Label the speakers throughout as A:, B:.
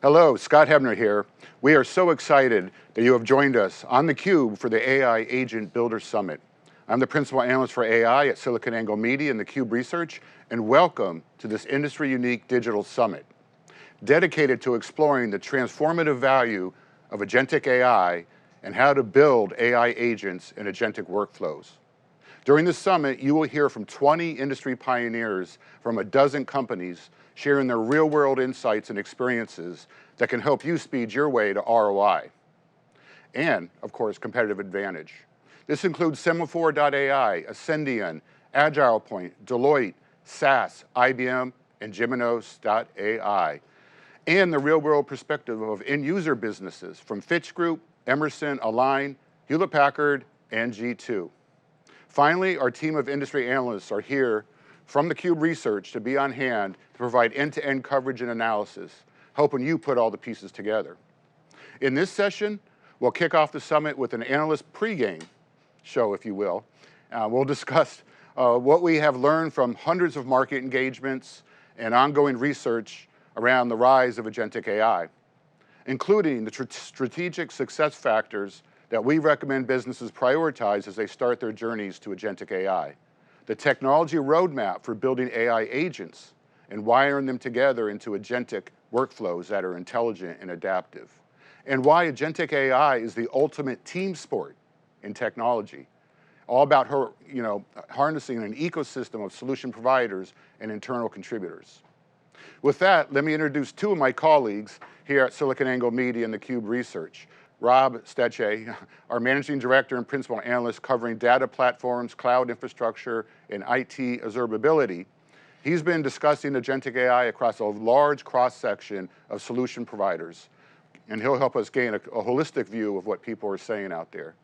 A: Hello, Scott Hebner here. We are so excited that you have joined us on theCUBE for the AI Agent Builder Summit. I'm the Principal Analyst for AI at SiliconANGLE Media and theCUBE Research, and welcome to this industry-unique digital summit, dedicated to exploring the transformative value of agentic AI and how to build AI agents and agentic workflows. During the summit, you will hear from 20 industry pioneers from a dozen companies sharing their real-world insights and experiences that can help you speed your way to ROI. And, of course, competitive advantage. This includes Semaphore.ai, Ascendion, AgilePoint, Deloitte, SAS, IBM, and Geminos.ai. And the real-world perspective of end-user businesses from Fitch Group, Emerson, Align, Hewlett-Packard, and G2. Finally, our team of industry analysts are here from theCUBE Research to be on hand to provide end-to-end coverage and analysis, helping you put all the pieces together. In this session, we'll kick off the summit with an analyst pregame show, if you will. We'll discuss what we have learned from hundreds of market engagements and ongoing research around the rise of agentic AI, including the strategic success factors that we recommend businesses prioritize as they start their journeys to agentic AI, the technology roadmap for building AI agents and wiring them together into agentic workflows that are intelligent and adaptive, and why agentic AI is the ultimate team sport in technology, all about harnessing an ecosystem of solution providers and internal contributors. With that, let me introduce two of my colleagues here at SiliconANGLE Media and theCUBE Research. Rob Strechay, our Managing Director and Principal Analyst covering data platforms, cloud infrastructure, and IT observability. He's been discussing agentic AI across a large cross-section of solution providers, and he'll help us gain a holistic view of what people are saying out there.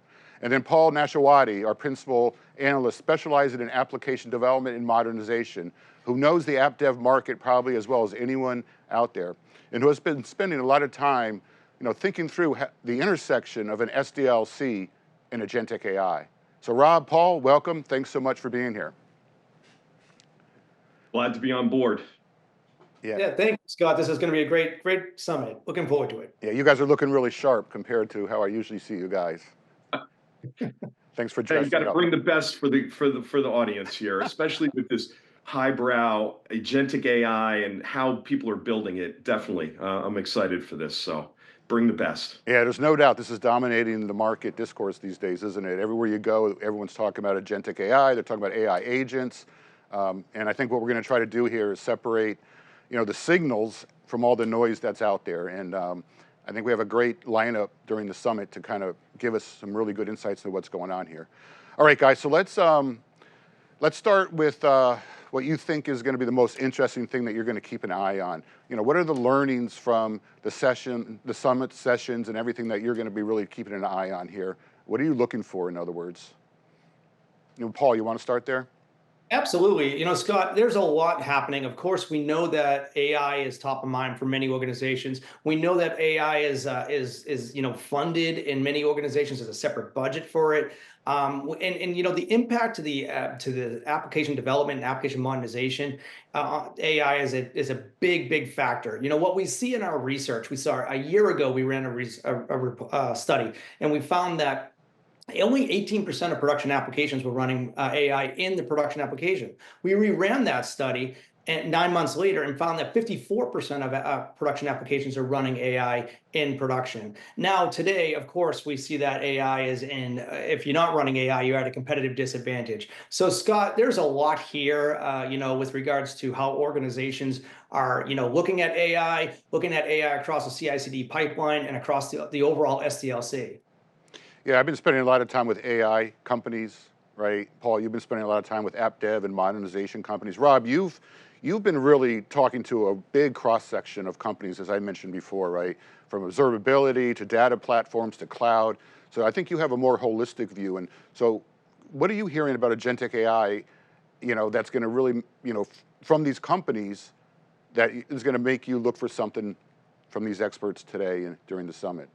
A: And then Paul Nashawaty, our Principal Analyst specializing in application development and modernization, who knows the app dev market probably as well as anyone out there, and who has been spending a lot of time thinking through the intersection of an SDLC and agentic AI. So Rob, Paul, welcome. Thanks so much for being here.
B: Glad to be on board.
C: Yeah, thanks, Scott. This is going to be a great summit. Looking forward to it.
A: Yeah, you guys are looking really sharp compared to how I usually see you guys. Thanks for dressing up.
B: You got to bring the best for the audience here, especially with this highbrow agentic AI and how people are building it. Definitely, I'm excited for this. So bring the best.
A: Yeah, there's no doubt this is dominating the market discourse these days, isn't it? Everywhere you go, everyone's talking about agentic AI. They're talking about AI agents. And I think what we're going to try to do here is separate the signals from all the noise that's out there. And I think we have a great lineup during the summit to kind of give us some really good insights into what's going on here. All right, guys, so let's start with what you think is going to be the most interesting thing that you're going to keep an eye on. What are the learnings from the summit sessions and everything that you're going to be really keeping an eye on here? What are you looking for, in other words? Paul, you want to start there?
C: Absolutely. Scott, there's a lot happening. Of course, we know that AI is top of mind for many organizations. We know that AI is funded in many organizations. There's a separate budget for it. The impact to the application development and application modernization, AI is a big factor. What we see in our research, we saw a year ago, we ran a study, and we found that only 18% of production applications were running AI in the production application. We reran that study 9 months later and found that 54% of production applications are running AI in production. Now, today, of course, we see that AI is if you're not running AI, you're at a competitive disadvantage. So, Scott, there's a lot here, with regards to how organizations are, looking at AI across the CI/CD pipeline and across the overall SDLC.
A: Yeah, I've been spending a lot of time with AI companies, right? Paul, you've been spending a lot of time with app dev and modernization companies. Rob, you've been really talking to a big cross-section of companies, as I mentioned before, right? From observability to data platforms to cloud. So I think you have a more holistic view. And so what are you hearing about agentic AI, that's going to really, from these companies that is going to make you look for something from these experts today and during the summit?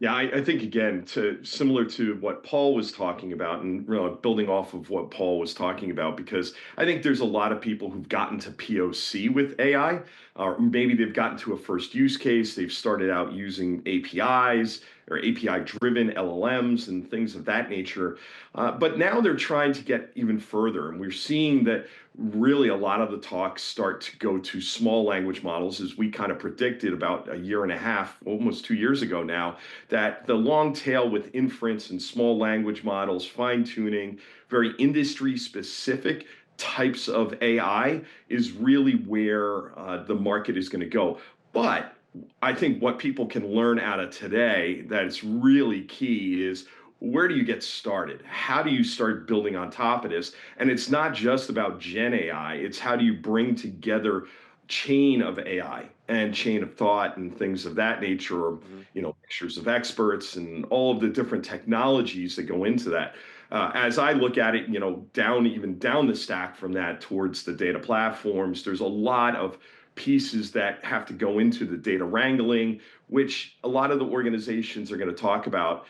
B: Yeah, I think again, similar to what Paul was talking about, and building off of what Paul was talking about, because I think there's a lot of people who've gotten to POC with AI, or maybe they've gotten to a first use case. They've started out using APIs or API-driven LLMs and things of that nature, but now they're trying to get even further, and we're seeing that really a lot of the talks start to go to small language models, as we kind of predicted about a year and a half, almost 2 years ago now, that the long tail with inference and small language models, fine tuning, very industry specific types of AI is really where the market is going to go. But I think what people can learn out of today that's really key is, where do you get started? How do you start building on top of this? And it's not just about Gen AI, it's how do you bring together chain of AI and chain of thought and things of that nature, or mixtures of experts and all of the different technologies that go into that. As I look at it, down the stack from that towards the data platforms, there's a lot of pieces that have to go into the data wrangling, which a lot of the organizations are going to talk about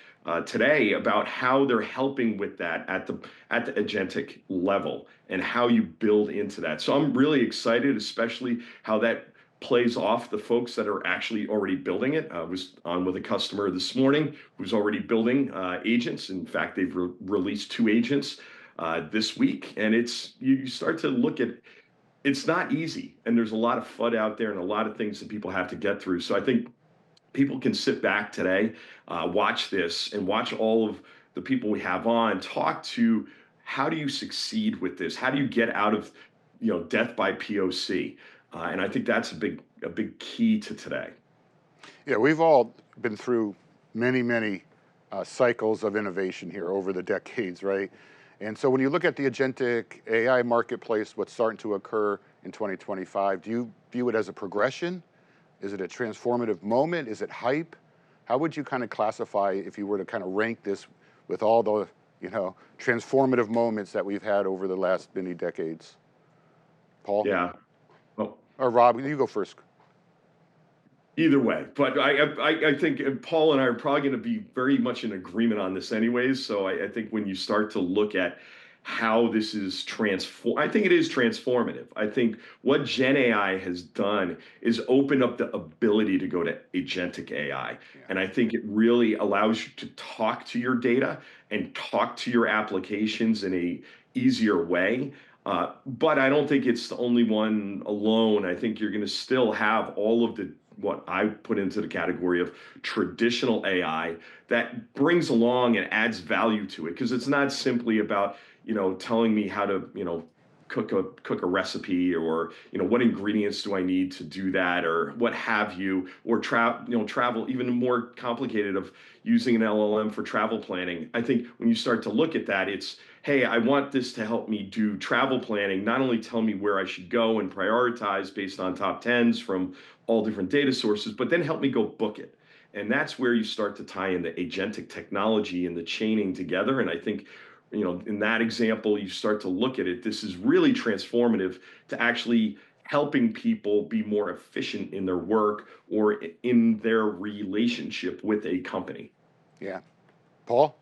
B: today, about how they're helping with that at the agentic level and how you build into that. So I'm really excited, especially how that plays off the folks that are actually already building it. I was on with a customer this morning who's already building agents. In fact, they've released 2 agents this week, and you start to look at, it's not easy, and there's a lot of FUD out there and a lot of things that people have to get through. So I think people can sit back today, watch this, and watch all of the people we have on talk to, how do you succeed with this? How do you get out of death by POC? And I think that's a big key to today.
A: Yeah, we've all been through many cycles of innovation here over the decades, right? And so when you look at the agentic AI marketplace, what's starting to occur in 2025, do you view it as a progression? Is it a transformative moment? Is it hype? How would you kind of classify, if you were to kind of rank this with all the transformative moments that we've had over the last many decades? Paul?
B: Yeah. Well,
A: or Rob, you go first.
B: Either way, but I think Paul and I are probably going to be very much in agreement on this anyways. So I think when you start to look at how this is I think it is transformative. I think what Gen AI has done is open up the ability to go to agentic AI. And I think it really allows you to talk to your data and talk to your applications in a easier way. But I don't think it's the only one alone. I think you're going to still have all of what I put into the category of traditional AI that brings along and adds value to it, because it's not simply about telling me how to cook a recipe, or what ingredients do I need to do that, or what have you, or travel, even more complicated of using an LLM for travel planning. I think when you start to look at that, it's, hey, I want this to help me do travel planning, not only tell me where I should go and prioritize based on top tens from all different data sources, but then help me go book it. And that's where you start to tie in the agentic technology and the chaining together. And I think, in that example, you start to look at it, this is really transformative to actually helping people be more efficient in their work or in their relationship with a company.
A: Yeah. Paul?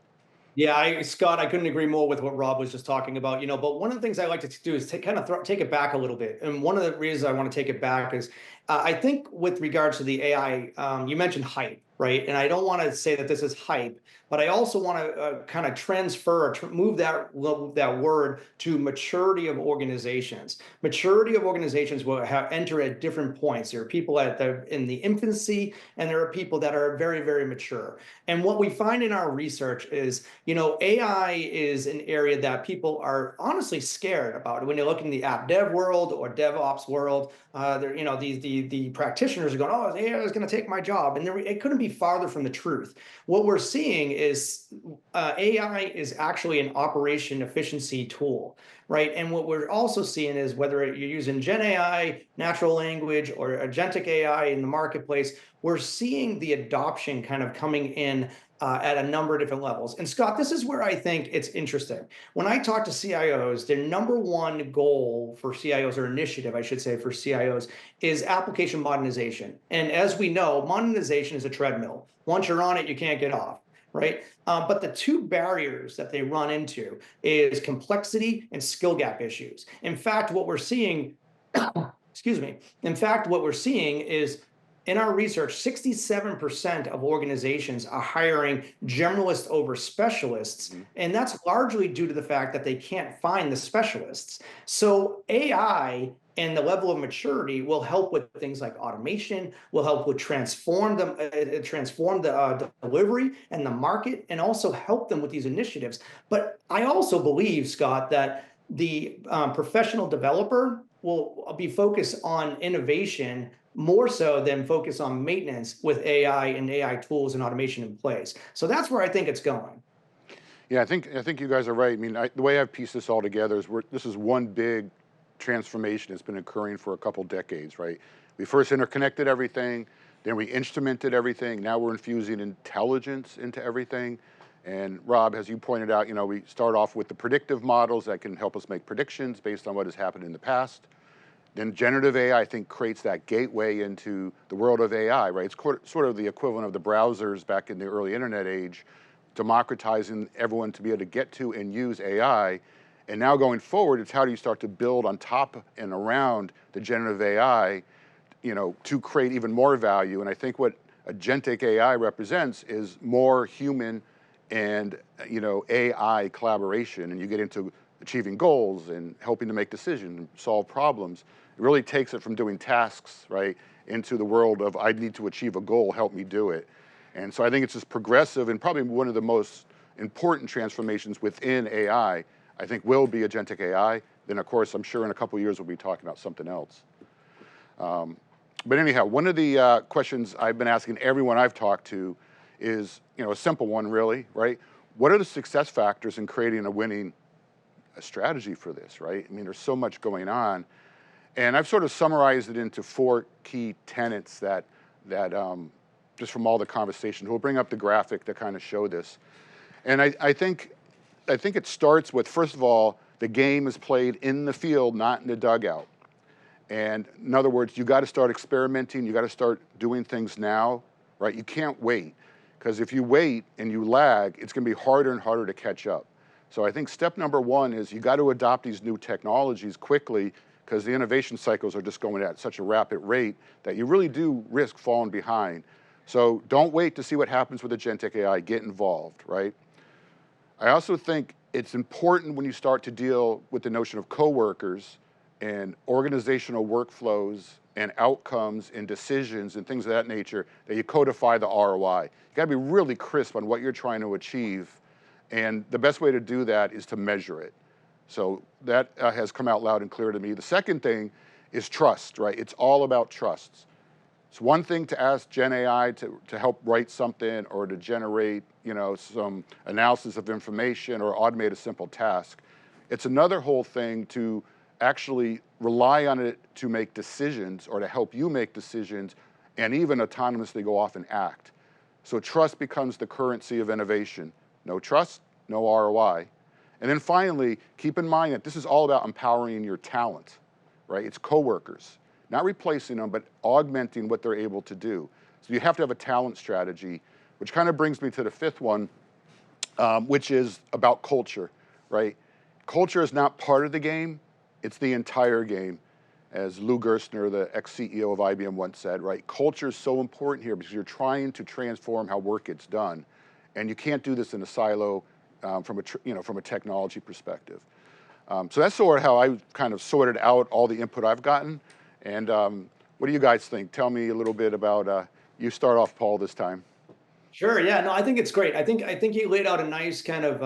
C: Yeah, Scott, I couldn't agree more with what Rob was just talking about. But one of the things I like to do is take it back a little bit. And one of the reasons I want to take it back is I think with regards to the AI, you mentioned hype, right? And I don't want to say that this is hype, but I also want to kind of transfer, move that word to maturity of organizations. Maturity of organizations will enter at different points. There are people in the infancy, and there are people that are very, very mature. And what we find in our research is, AI is an area that people are honestly scared about. When you look in the app dev world or DevOps world, the practitioners are going, "Oh, AI is going to take my job," and it couldn't be farther from the truth. What we're seeing is AI is actually an operation efficiency tool, right? And what we're also seeing is whether you're using Gen AI, natural language, or agentic AI in the marketplace, we're seeing the adoption kind of coming in at a number of different levels. And Scott, this is where I think it's interesting. When I talk to CIOs, their number one goal for CIOs, or initiative, I should say, for CIOs, is application modernization. And as we know, modernization is a treadmill. Once you're on it, you can't get off, right? But the two barriers that they run into is complexity and skill gap issues. In fact, what we're seeing, excuse me, in fact, what we're seeing is in our research, 67% of organizations are hiring generalists over specialists, and that's largely due to the fact that they can't find the specialists. So AI and the level of maturity will help with things like automation, will help with transform the delivery and the market, and also help them with these initiatives. But I also believe, Scott, that the professional developer will be focused on innovation more so than focus on maintenance with AI and AI tools and automation in place. So that's where I think it's going.
A: Yeah, I think you guys are right. I mean, the way I've pieced this all together is this is one big transformation that's been occurring for a couple decades, right? We first interconnected everything, then we instrumented everything. Now we're infusing intelligence into everything. And Rob, as you pointed out, we start off with the predictive models that can help us make predictions based on what has happened in the past. Then generative AI, I think, creates that gateway into the world of AI, right? It's sort of the equivalent of the browsers back in the early internet age, democratizing everyone to be able to get to and use AI. And now going forward, it's how do you start to build on top and around the generative AI, to create even more value. And I think what agentic AI represents is more human and AI collaboration, and you get into achieving goals and helping to make decisions and solve problems. It really takes it from doing tasks, right, into the world of I need to achieve a goal, help me do it. And so I think it's just progressive, and probably one of the most important transformations within AI, I think, will be agentic AI. Then of course, I'm sure in a couple of years we'll be talking about something else. But anyhow, one of the questions I've been asking everyone I've talked to is, a simple one really, right? What are the success factors in creating a winning strategy for this, right? I mean, there's so much going on. And I've sort of summarized it into 4 key tenets that just from all the conversations. We'll bring up the graphic to kind of show this. And I think it starts with, first of all, the game is played in the field, not in the dugout. And in other words, you got to start experimenting, you got to start doing things now, right? You can't wait, because if you wait and you lag, it's going to be harder and harder to catch up. So I think step number 1 is you got to adopt these new technologies quickly, because the innovation cycles are just going at such a rapid rate that you really do risk falling behind. So don't wait to see what happens with agentic AI, get involved, right? I also think it's important when you start to deal with the notion of coworkers and organizational workflows and outcomes and decisions and things of that nature, that you codify the ROI. You gotta be really crisp on what you're trying to achieve, and the best way to do that is to measure it. So that has come out loud and clear to me. The second thing is trust, right? It's all about trust. It's one thing to ask Gen AI to help write something or to generate, some analysis of information or automate a simple task. It's another whole thing to actually rely on it to make decisions or to help you make decisions and even autonomously go off and act. So trust becomes the currency of innovation. No trust, no ROI. And then finally, keep in mind that this is all about empowering your talent, right? It's coworkers, not replacing them, but augmenting what they're able to do. So you have to have a talent strategy, which kind of brings me to the 5th one, which is about culture, right? Culture is not part of the game, it's the entire game. As Lou Gerstner, the ex-CEO of IBM once said, right? Culture is so important here because you're trying to transform how work gets done. And you can't do this in a silo from a technology perspective. So that's sort of how I kind of sorted out all the input I've gotten. And what do you guys think? Tell me a little bit about, you start off, Paul, this time.
C: Sure. Yeah. No, I think it's great. I think you laid out a nice kind of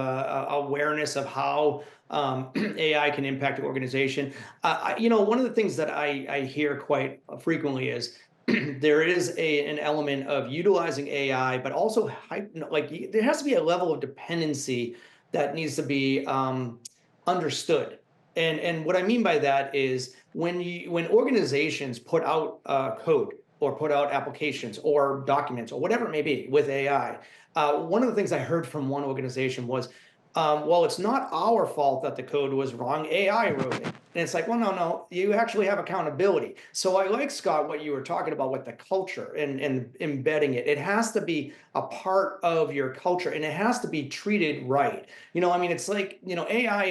C: awareness of how AI can impact the organization. One of the things that I hear quite frequently is there is an element of utilizing AI, but also like there has to be a level of dependency that needs to be understood. And what I mean by that is when organizations put out code or put out applications or documents or whatever it may be with AI, one of the things I heard from one organization was, well, it's not our fault that the code was wrong. AI wrote it. And it's like, well, no, you actually have accountability. So I like, Scott, what you were talking about with the culture and embedding it. It has to be a part of your culture and it has to be treated right. I mean, it's like, AI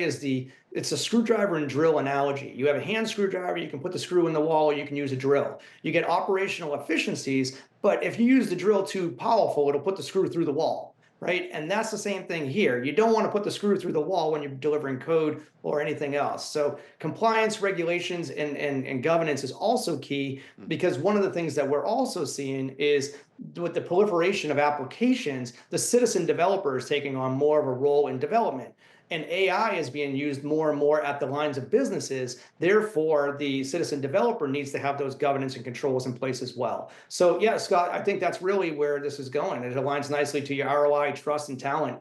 C: it's a screwdriver and drill analogy. You have a hand screwdriver, you can put the screw in the wall, or you can use a drill. You get operational efficiencies, but if you use the drill too powerful, it'll put the screw through the wall. Right. And that's the same thing here. You don't want to put the screw through the wall when you're delivering code or anything else. So compliance, regulations, and governance is also key, because one of the things that we're also seeing is with the proliferation of applications, the citizen developer is taking on more of a role in development. And AI is being used more and more at the lines of businesses. Therefore, the citizen developer needs to have those governance and controls in place as well. So yeah, Scott, I think that's really where this is going. It aligns nicely to your ROI, trust, and talent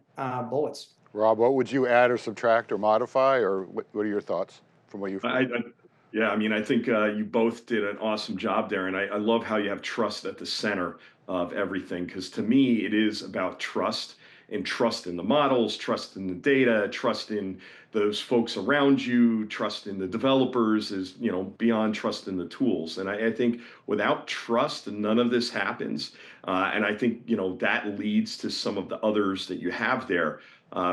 C: bullets.
A: Rob, what would you add or subtract or modify, or what are your thoughts from what you've heard?
B: Yeah, I mean, I think you both did an awesome job there. And I love how you have trust at the center of everything, because to me, it is about trust, and trust in the models, trust in the data, trust in those folks around you, trust in the developers is, beyond trust in the tools. And I think without trust, none of this happens. And I think, that leads to some of the others that you have there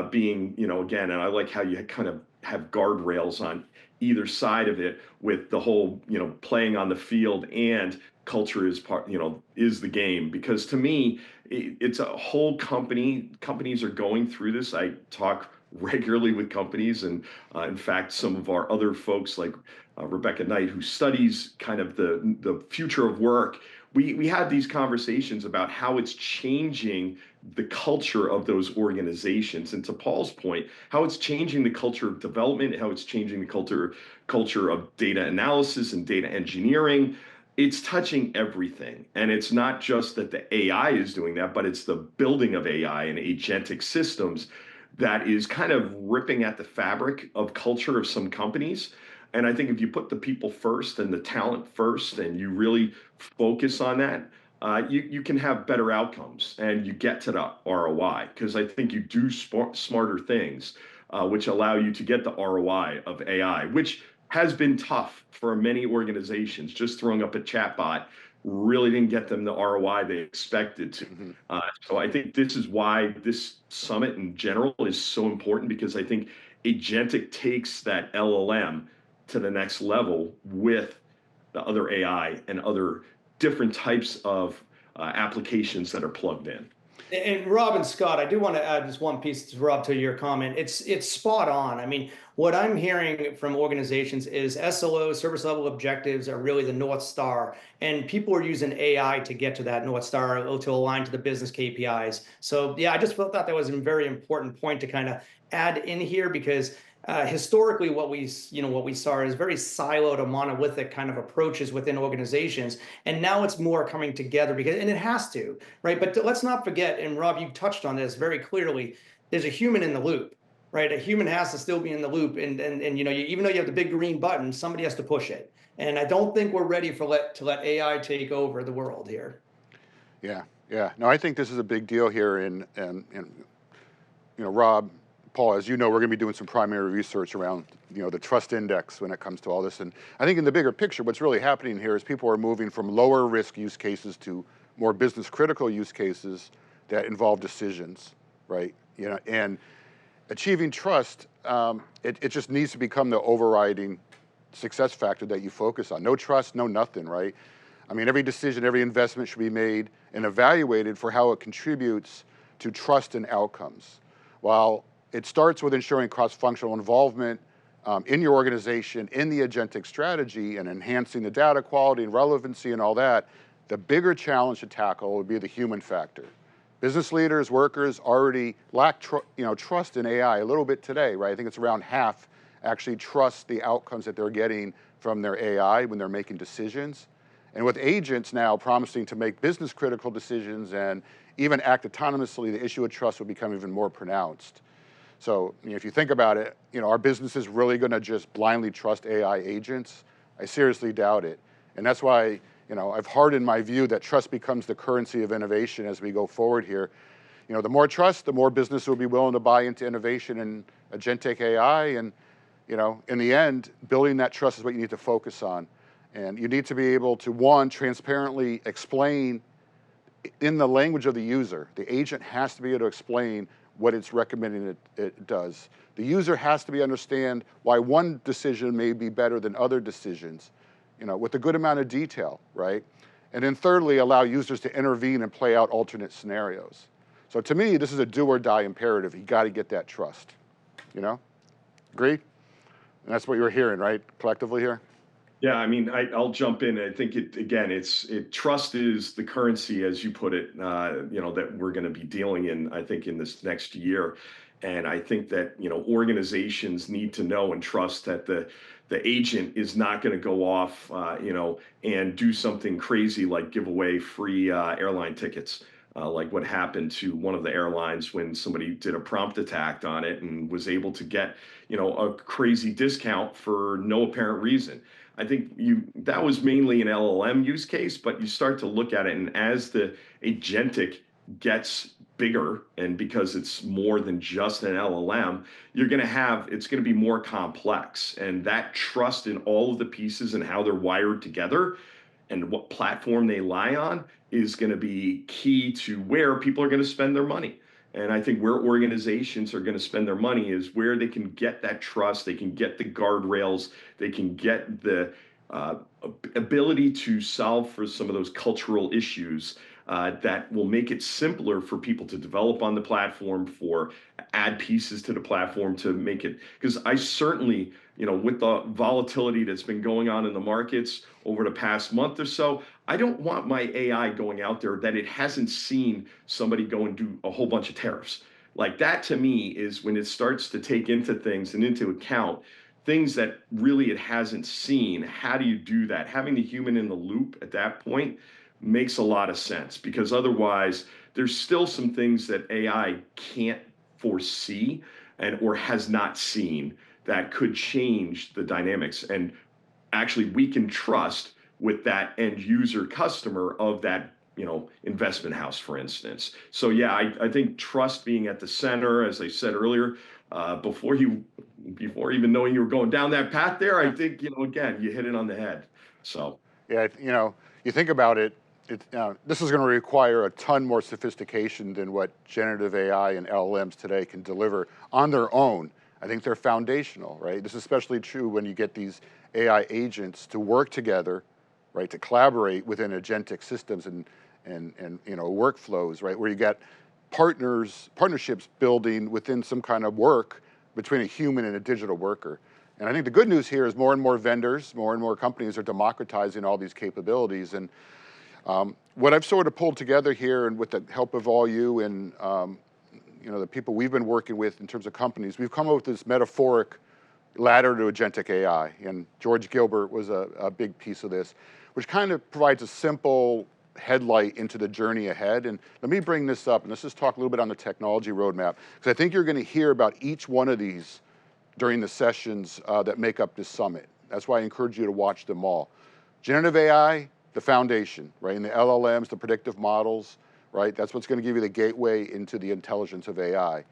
B: being, again, and I like how you kind of have guardrails on either side of it, with the whole, playing on the field and culture is part, is the game. Because to me, it's a whole companies are going through this. I talk regularly with companies, and in fact, some of our other folks like Rebecca Knight, who studies kind of the future of work, we had these conversations about how it's changing the culture of those organizations. And to Paul's point, how it's changing the culture of development, how it's changing the culture of data analysis and data engineering. It's touching everything. And it's not just that the AI is doing that, but it's the building of AI and agentic systems that is kind of ripping at the fabric of culture of some companies. And I think if you put the people first and the talent first, and you really focus on that, you can have better outcomes and you get to the ROI, because I think you do smarter things, which allow you to get the ROI of AI, which has been tough for many organizations. Just throwing up a chatbot really didn't get them the ROI they expected to. So I think this is why this summit in general is so important, because I think Agentic takes that LLM to the next level with the other AI and other different types of applications that are plugged in.
C: And Rob and Scott, I do want to add just one piece, Rob, to your comment. It's spot on. I mean, what I'm hearing from organizations is SLO, service level objectives, are really the North Star. And people are using AI to get to that North Star, to align to the business KPIs. So yeah, I just felt that was a very important point to kind of add in here, because historically what we saw is very siloed or monolithic kind of approaches within organizations, and now it's more coming together, and it has to, right? But let's not forget, and Rob, you touched on this very clearly, there's a human in the loop, right? A human has to still be in the loop, and even though you have the big green button, somebody has to push it. And I don't think we're ready to let AI take over the world here.
A: Yeah. No, I think this is a big deal here, and Rob, Paul, as you know, we're going to be doing some primary research around, the trust index when it comes to all this. And I think in the bigger picture, what's really happening here is people are moving from lower risk use cases to more business critical use cases that involve decisions, right? And achieving trust, it just needs to become the overriding success factor that you focus on. No trust, no nothing, right? I mean, every decision, every investment should be made and evaluated for how it contributes to trust and outcomes. While it starts with ensuring cross-functional involvement in your organization, in the agentic strategy, and enhancing the data quality and relevancy and all that, the bigger challenge to tackle would be the human factor. Business leaders, workers already lack trust in AI a little bit today, right? I think it's around half actually trust the outcomes that they're getting from their AI when they're making decisions. And with agents now promising to make business critical decisions and even act autonomously, the issue of trust will become even more pronounced. So if you think about it, are businesses really going to just blindly trust AI agents? I seriously doubt it. And that's why I've hardened my view that trust becomes the currency of innovation as we go forward here. The more trust, the more business will be willing to buy into innovation and agentic AI. And in the end, building that trust is what you need to focus on. And you need to be able to, one, transparently explain in the language of the user. The agent has to be able to explain what it's recommending it does. The user has to understand why one decision may be better than other decisions, with a good amount of detail, right? And then thirdly, allow users to intervene and play out alternate scenarios. So to me, this is a do or die imperative. You got to get that trust, Agree? And that's what you're hearing, right, collectively here?
B: Yeah, I mean, I'll jump in. I think trust is the currency, as you put it, that we're going to be dealing in, I think, in this next year. And I think that, organizations need to know and trust that the agent is not going to go off, and do something crazy like give away free airline tickets. Like what happened to one of the airlines when somebody did a prompt attack on it and was able to get, a crazy discount for no apparent reason. I think that was mainly an LLM use case, but you start to look at it, and as the agentic gets bigger, and because it's more than just an LLM, it's going to be more complex, and that trust in all of the pieces and how they're wired together and what platform they lie on is going to be key to where people are going to spend their money. And I think where organizations are going to spend their money is where they can get that trust, they can get the guardrails, they can get the ability to solve for some of those cultural issues that will make it simpler for people to develop on the platform, for add pieces to the platform to make it. Because I certainly, with the volatility that's been going on in the markets over the past month or so, I don't want my AI going out there that it hasn't seen somebody go and do a whole bunch of tariffs. Like that to me is when it starts to take into things and into account things that really it hasn't seen. How do you do that? Having the human in the loop at that point makes a lot of sense, because otherwise there's still some things that AI can't foresee or has not seen that could change the dynamics. And actually we can trust with that end user customer of that investment house, for instance. So yeah, I think trust being at the center, as I said earlier, before even knowing you were going down that path there, I think again you hit it on the head. So
A: yeah, you think about it. This is going to require a ton more sophistication than what generative AI and LLMs today can deliver on their own. I think they're foundational, right? This is especially true when you get these AI agents to work together, right, to collaborate within agentic systems and workflows, right, where you get partnerships building within some kind of work between a human and a digital worker. And I think the good news here is more and more vendors, more and more companies are democratizing all these capabilities. And what I've sort of pulled together here, and with the help of all you and the people we've been working with in terms of companies, we've come up with this metaphoric ladder to agentic AI. And George Gilbert was a big piece of this, which kind of provides a simple headlight into the journey ahead. And let me bring this up, and let's just talk a little bit on the technology roadmap, because I think you're going to hear about each one of these during the sessions that make up this summit. That's why I encourage you to watch them all. Generative AI, the foundation, right? And the LLMs, the predictive models, right? That's what's going to give you the gateway into the intelligence of AI.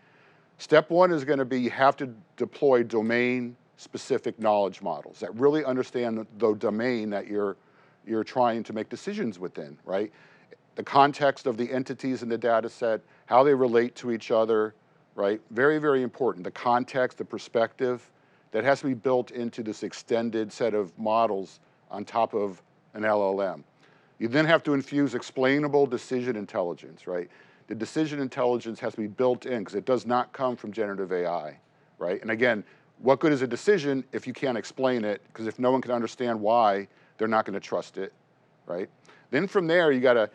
A: Step one is going to be you have to deploy domain-specific knowledge models that really understand the domain that you're trying to make decisions within, right? The context of the entities in the data set, how they relate to each other, right? Very, very important. The context, the perspective, that has to be built into this extended set of models on top of an LLM. You then have to infuse explainable decision intelligence, right? The decision intelligence has to be built in because it does not come from generative AI, right? And again, what good is a decision if you can't explain it? Because if no one can understand why, they're not going to trust it, right? Then from there, you got to,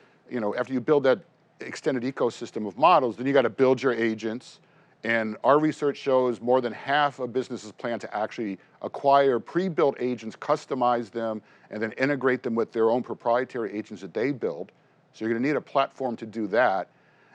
A: after you build that extended ecosystem of models, then you got to build your agents And our research shows more than half of businesses plan to actually acquire pre-built agents, customize them, and then integrate them with their own proprietary agents that they build. So you're gonna need a platform to do that.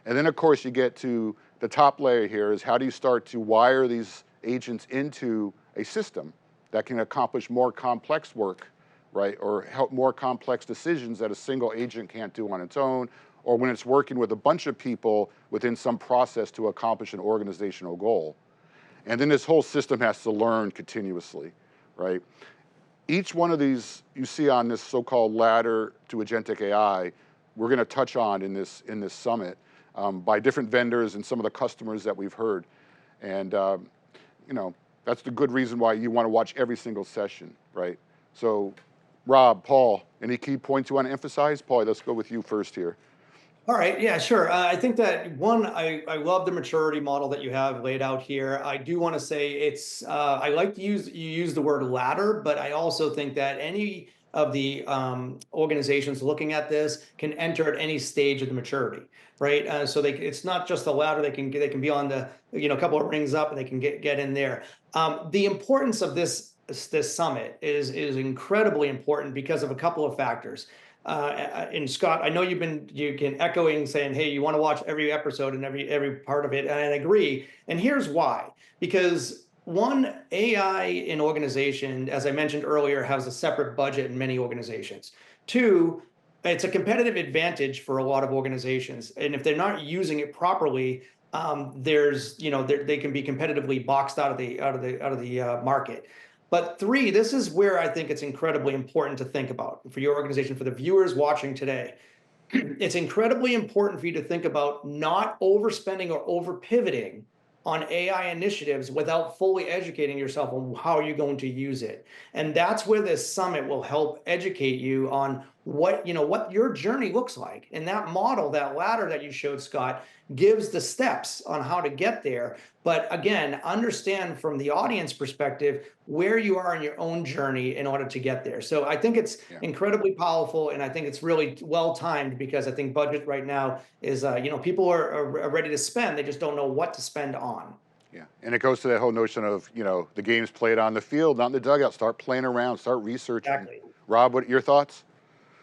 A: And then of course you get to the top layer here is how do you start to wire these agents into a system that can accomplish more complex work, right? Or help more complex decisions that a single agent can't do on its own, or when it's working with a bunch of people within some process to accomplish an organizational goal. And then this whole system has to learn continuously, right? Each one of these you see on this so-called ladder to agentic AI, we're going to touch on in this summit by different vendors and some of the customers that we've heard. And you know, that's the good reason why you want to watch every single session, right? So Rob, Paul, any key points you want to emphasize? Paul, let's go with you first here.
C: All right, yeah, sure. I think that one, I love the maturity model that you have laid out here. I do want to say it's, I like to you use the word ladder, but I also think that any of the organizations looking at this can enter at any stage of the maturity, right? So it's not just a ladder. They can be on the, a couple of rings up, and they can get in there. The importance of this summit is incredibly important because of a couple of factors. And Scott, I know you've been echoing saying, hey, you want to watch every episode and every part of it, and I agree. And here's why: because one, AI in organization, as I mentioned earlier, has a separate budget in many organizations. Two, it's a competitive advantage for a lot of organizations, and if they're not using it properly, they can be competitively boxed out of the market. But three, this is where I think it's incredibly important to think about for your organization, for the viewers watching today. It's incredibly important for you to think about not overspending or over pivoting on AI initiatives without fully educating yourself on how you're going to use it. And that's where this summit will help educate you on what your journey looks like. And that model, that ladder that you showed, Scott, gives the steps on how to get there. But again, understand from the audience perspective where you are in your own journey in order to get there. So I think it's incredibly powerful, and I think it's really well timed, because I think budget right now is, people are ready to spend. They just don't know what to spend on.
A: Yeah, and it goes to that whole notion of, the game's played on the field, not in the dugout. Start playing around, start researching.
C: Exactly.
A: Rob, what your thoughts?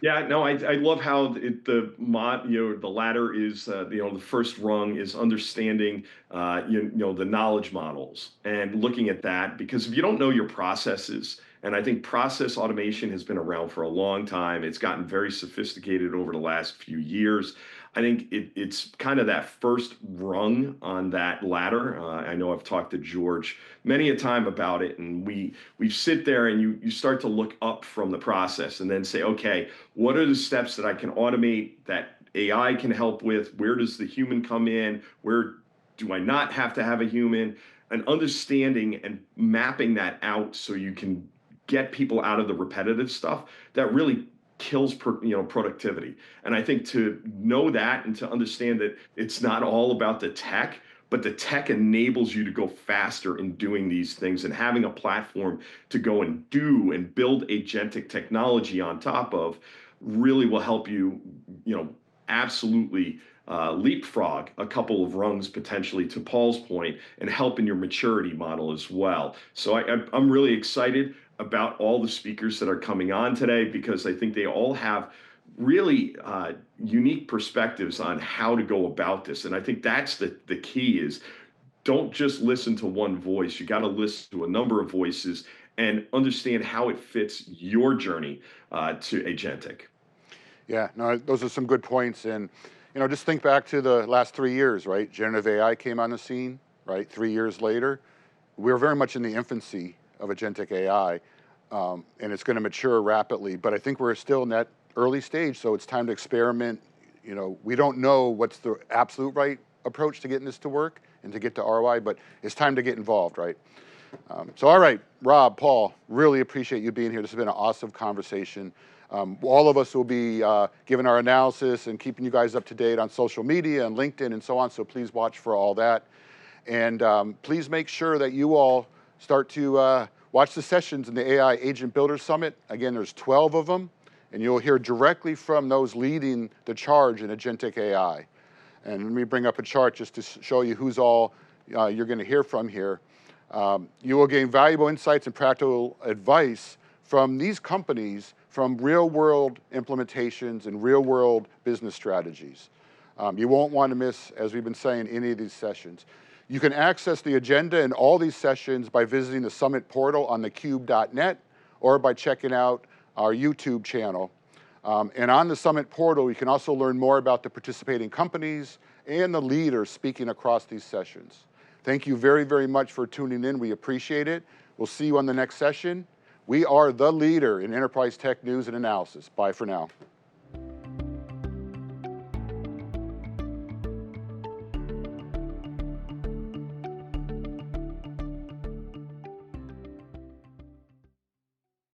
B: Yeah, no, I love how the ladder is, the first rung is understanding, the knowledge models and looking at that, because if you don't know your processes, and I think process automation has been around for a long time, it's gotten very sophisticated over the last few years. I think it's kind of that first rung on that ladder. I know I've talked to George many a time about it, and we sit there and you start to look up from the process and then say, okay, what are the steps that I can automate that AI can help with? Where does the human come in? Where do I not have to have a human? And understanding and mapping that out so you can get people out of the repetitive stuff that really kills productivity. And I think to know that and to understand that it's not all about the tech, but the tech enables you to go faster in doing these things, and having a platform to go and do and build agentic technology on top of really will help you, absolutely leapfrog a couple of rungs potentially, to Paul's point, and help in your maturity model as well. So I'm really excited about all the speakers that are coming on today, because I think they all have really unique perspectives on how to go about this. And I think that's the key is, don't just listen to one voice. You got to listen to a number of voices and understand how it fits your journey to agentic.
A: Yeah, no, those are some good points. And, just think back to the last 3 years, right? Generative AI came on the scene, right? 3 years later, we're very much in the infancy of agentic AI, and it's going to mature rapidly. But I think we're still in that early stage, so it's time to experiment. We don't know what's the absolute right approach to getting this to work and to get to ROI, but it's time to get involved, right? So all right, Rob, Paul, really appreciate you being here. This has been an awesome conversation. All of us will be giving our analysis and keeping you guys up to date on social media and LinkedIn and so on, so please watch for all that. And please make sure that you all start to watch the sessions in the AI Agent Builder Summit. Again, there's 12 of them, and you'll hear directly from those leading the charge in agentic AI. And let me bring up a chart just to show you who's all you're going to hear from here. You will gain valuable insights and practical advice from these companies, from real-world implementations and real-world business strategies. You won't want to miss, as we've been saying, any of these sessions. You can access the agenda and all these sessions by visiting the Summit portal on thecube.net or by checking out our YouTube channel. And on the Summit portal, you can also learn more about the participating companies and the leaders speaking across these sessions. Thank you very, very much for tuning in. We appreciate it. We'll see you on the next session. We are the leader in enterprise tech news and analysis. Bye for now.